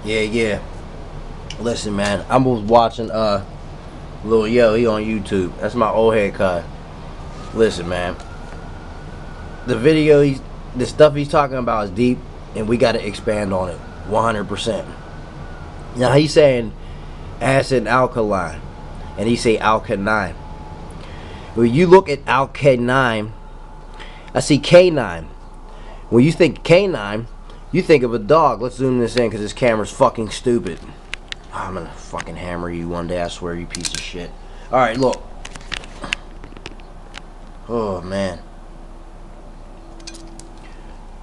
Yeah. Listen, man, I was watching Lil Yo. He on YouTube. That's my old head cut. Listen, man, the stuff he's talking about is deep, and we got to expand on it 100%. Now he's saying acid alkaline, and he say ALKA9. When you look at ALKA9, I see K9. When you think K9, you think of a dog. Let's zoom this in because this camera's fucking stupid. I'm gonna fucking hammer you one day, I swear, you piece of shit. Alright, look. Oh, man.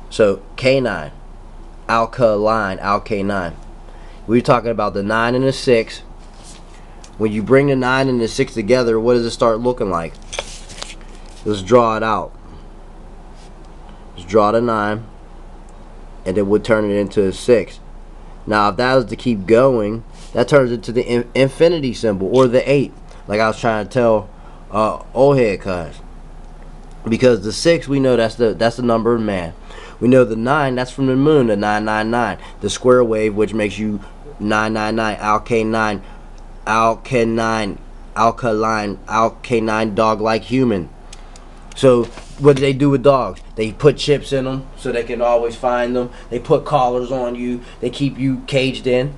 So, K9. ALKALINE, ALK9. We're talking about the 9 and the 6. When you bring the 9 and the 6 together, what does it start looking like? Let's draw it out. Let's draw the 9. And then we'll turn it into a 6. Now, if that was to keep going, that turns into the infinity symbol, or the 8, like I was trying to tell old head cuz. Because the 6, we know that's the number of man. We know the 9, that's from the moon, the 999, the square wave, which makes you 999, ALK9, ALK9, ALKALINE, ALK9 dog like human. So what do they do with dogs? They put chips in them so they can always find them. They put collars on you. They keep you caged in.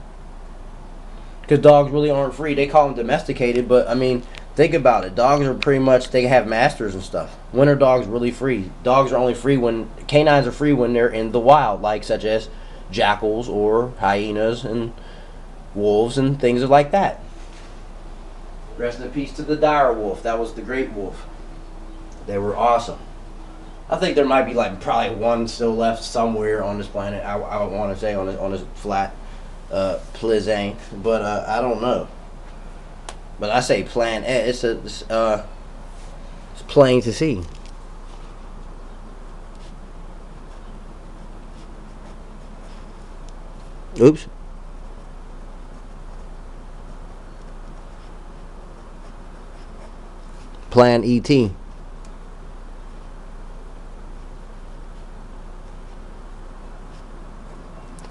Because dogs really aren't free. They call them domesticated, but I mean, think about it. Dogs are pretty much, they have masters and stuff. When are dogs really free? Dogs are only free when, canines are free when they're in the wild, like such as jackals or hyenas and wolves and things like that. Rest in peace to the dire wolf. That was the great wolf. They were awesome. I think there might be like probably one still left somewhere on this planet. I want to say on this flat plizane, but I don't know. But I say planet. It's plain to see. Oops. Plan ET.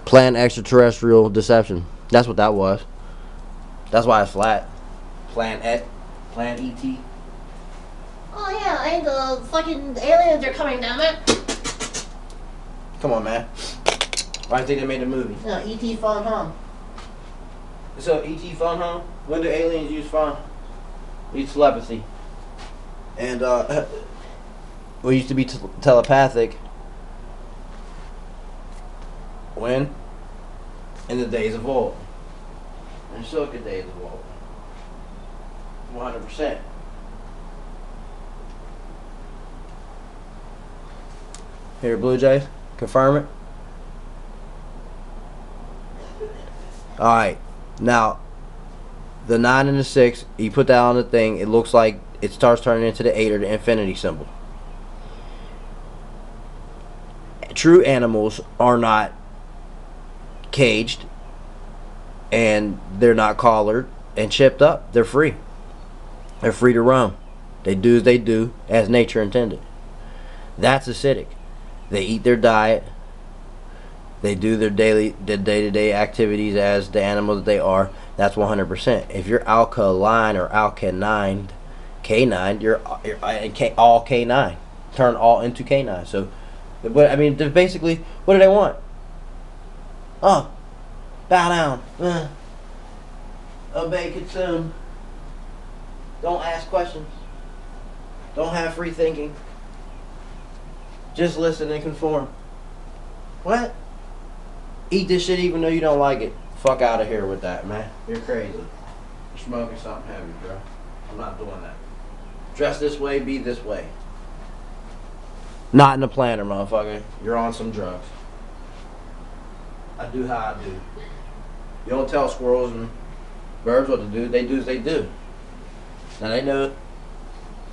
Plan extraterrestrial deception. That's what that was. That's why it's flat. Plan ET. Oh yeah, and the fucking aliens are coming down there. Come on, man. Why do you think they made the movie? No, E.T. phone home. So ET phone home? When do aliens use phone? Use telepathy. And we used to be telepathic. When? In the days of old. In the Silka days of old. 100%. Here, Blue Jays, confirm it. Alright, now, the 9 and the 6, you put that on the thing, it looks like it starts turning into the 8 or the infinity symbol. True animals are not caged, and they're not collared and chipped up. They're free. They're free to roam. They do as they do, as nature intended. That's acidic. They eat their diet. They do their day-to-day activities as the animal that they are. That's 100%. If you're alkaline or ALK9, K9, you're all K9. Turn all into K9. So, but I mean, basically, what do they want? Oh, bow down. Obey, consume. Don't ask questions. Don't have free thinking. Just listen and conform. What? Eat this shit even though you don't like it. Fuck out of here with that, man. You're crazy. You're smoking something heavy, bro. I'm not doing that. Dress this way, be this way. Not in the planner, motherfucker. You're on some drugs. I do how I do. You don't tell squirrels and birds what to do. They do as they do. Now they know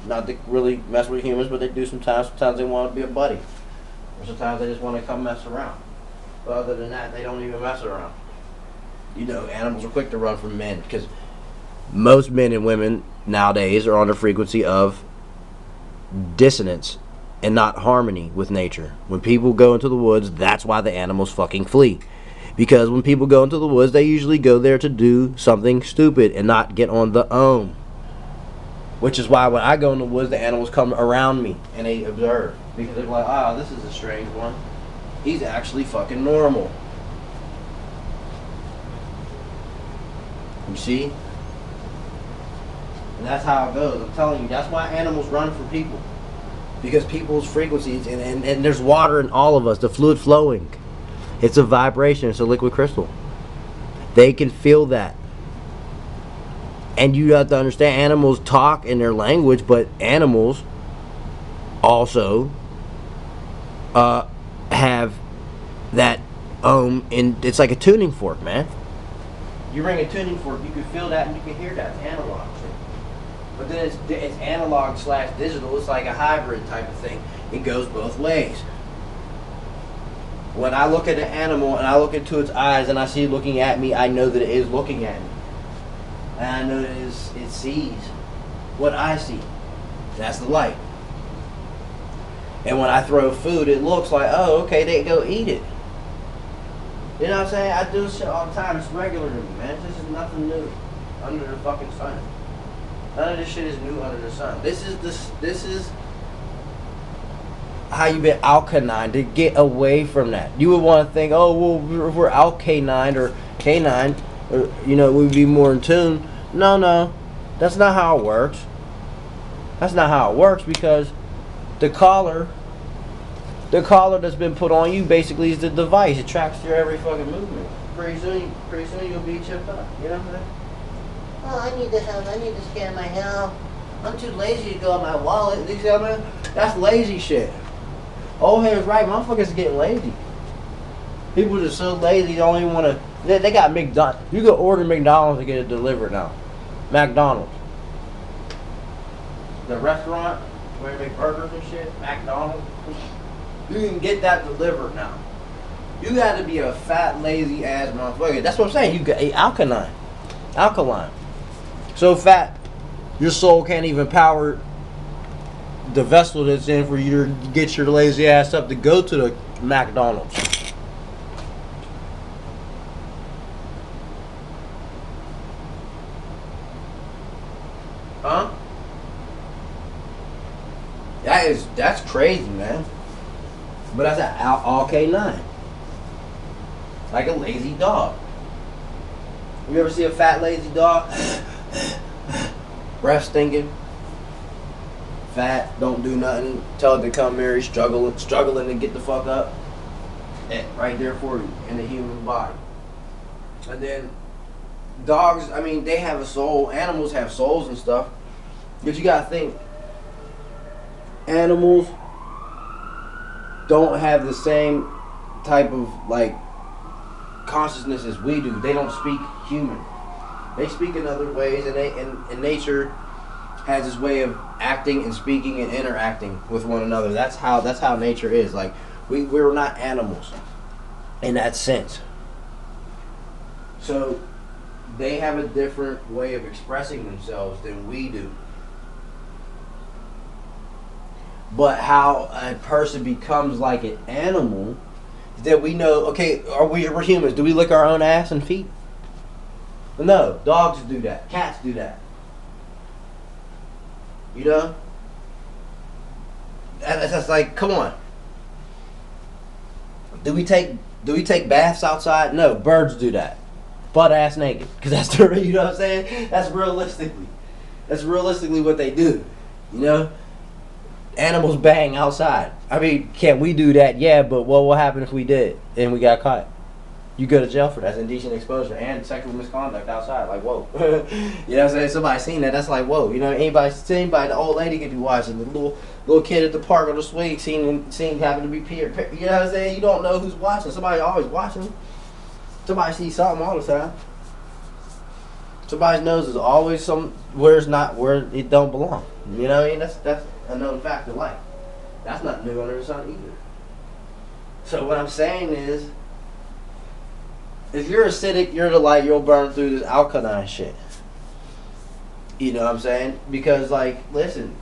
not to really mess with humans, but they do sometimes. Sometimes they want to be a buddy. Or sometimes they just want to come mess around. But other than that, they don't even mess around. You know, animals are quick to run from men because most men and women nowadays are on the frequency of dissonance and not harmony with nature. When people go into the woods, that's why the animals fucking flee. Because when people go into the woods, they usually go there to do something stupid and not get on the own. Which is why when I go in the woods, the animals come around me and they observe. Because they're like, ah, this is a strange one. He's actually fucking normal. You see? And that's how it goes. I'm telling you, that's why animals run from people. Because people's frequencies, and there's water in all of us, the fluid flowing. It's a vibration, it's a liquid crystal. They can feel that. And you have to understand, animals talk in their language, but animals also have that and it's like a tuning fork, man. You bring a tuning fork, you can feel that and you can hear that. It's analog. But then it's analog / digital. It's like a hybrid type of thing. It goes both ways. When I look at an animal and I look into its eyes and I see it looking at me, I know that it is looking at me. And I know that it sees what I see. That's the light. And when I throw food, it looks like, oh, okay, they go eat it. You know what I'm saying? I do this shit all the time. It's regular to me, man. This is nothing new under the fucking sun. None of this shit is new under the sun. This is how you been ALKA9 to get away from that. You would want to think, oh, well, we're ALK9 or K9, or, you know, we'd be more in tune. No, that's not how it works. That's not how it works, because the collar that's been put on you basically is the device. It tracks your every fucking movement. Pretty soon you'll be chipped up. You know what I'm saying? Oh, I need to scan my hair. I'm too lazy to go on my wallet. You see what I mean? That's lazy shit. Old head's right. Motherfuckers are getting lazy. People are so lazy, they don't even want to. They got McDonald's. You can order McDonald's to get it delivered now. McDonald's. The restaurant where they make burgers and shit. McDonald's. You can get that delivered now. You got to be a fat, lazy ass motherfucker. That's what I'm saying. You got alkaline. So fat, your soul can't even power the vessel that's in for you to get your lazy ass up to go to the McDonald's. Huh? That's crazy, man. But that's an all K9. Like a lazy dog. You ever see a fat lazy dog? Breath stinking. Fat, don't do nothing. Tell it to come here, he's struggling to get the fuck up. Right there for you in the human body. And then dogs, I mean, they have a soul. Animals have souls and stuff. But you gotta think, animals don't have the same type of like consciousness as we do. They don't speak human. They speak in other ways, and nature has this way of acting and speaking and interacting with one another. That's how nature is. Like we're not animals in that sense. So they have a different way of expressing themselves than we do. But how a person becomes like an animal is that we know, okay, we're humans. Do we lick our own ass and feet? No. Dogs do that. Cats do that. You know? That's like, come on. Do we take baths outside? No. Birds do that. Butt ass naked. Because that's the, you know what I'm saying? That's realistically what they do. You know? Animals bang outside. I mean, can we do that? Yeah, but what will happen if we did and we got caught? You go to jail for that. That's indecent exposure and sexual misconduct outside. Like, whoa. You know what I'm saying? Somebody seen that. That's like, whoa. You know, anybody, the old lady could be watching. The little kid at the park or the swing seen happen to be peer. You know what I'm saying? You don't know who's watching. Somebody always watching. Somebody sees something all the time. Somebody's nose is always where it don't belong. You know what I mean? That's a known fact of life. That's not new under the sun either. So what I'm saying is, if you're acidic, you're the light, you'll burn through this alkaline shit. You know what I'm saying? Because, like, listen,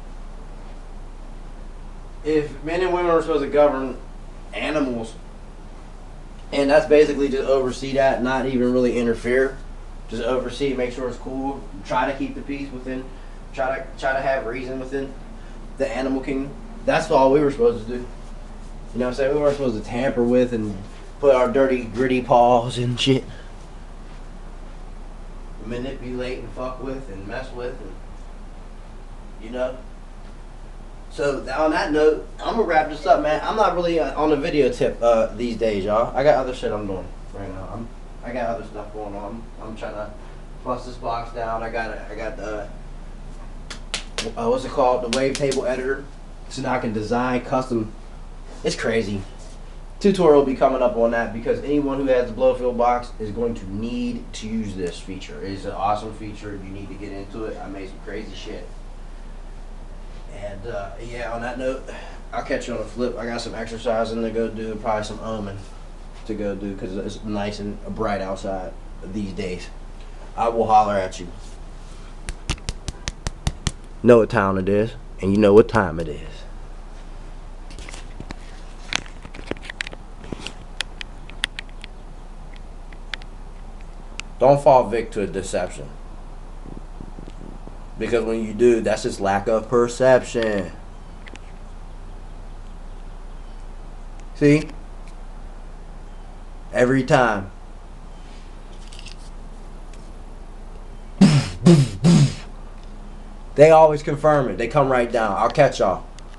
if men and women are supposed to govern animals And that's basically just oversee that, not even really interfere. Just oversee, make sure it's cool. Try to keep the peace within. Try to have reason within the animal kingdom. That's all we were supposed to do. You know what I'm saying? We weren't supposed to tamper with and put our dirty, gritty paws and shit. Manipulate and fuck with and mess with, and you know. So on that note, I'm gonna wrap this up, man. I'm not really on the video tip these days, y'all. I got other shit I'm doing right now. I got other stuff going on. I'm trying to bust this box down. I got the what's it called? The wavetable editor, so now I can design custom. It's crazy. Tutorial will be coming up on that because anyone who has the Blowfield box is going to need to use this feature. It is an awesome feature. You need to get into it. I made some crazy shit. And yeah, on that note, I'll catch you on the flip. I got some exercising to go do, probably some omen to go do because it's nice and bright outside these days. I will holler at you. Know what town it is, and you know what time it is. Don't fall victim to a deception. Because when you do, that's just lack of perception. See? Every time. They always confirm it. They come right down. I'll catch y'all.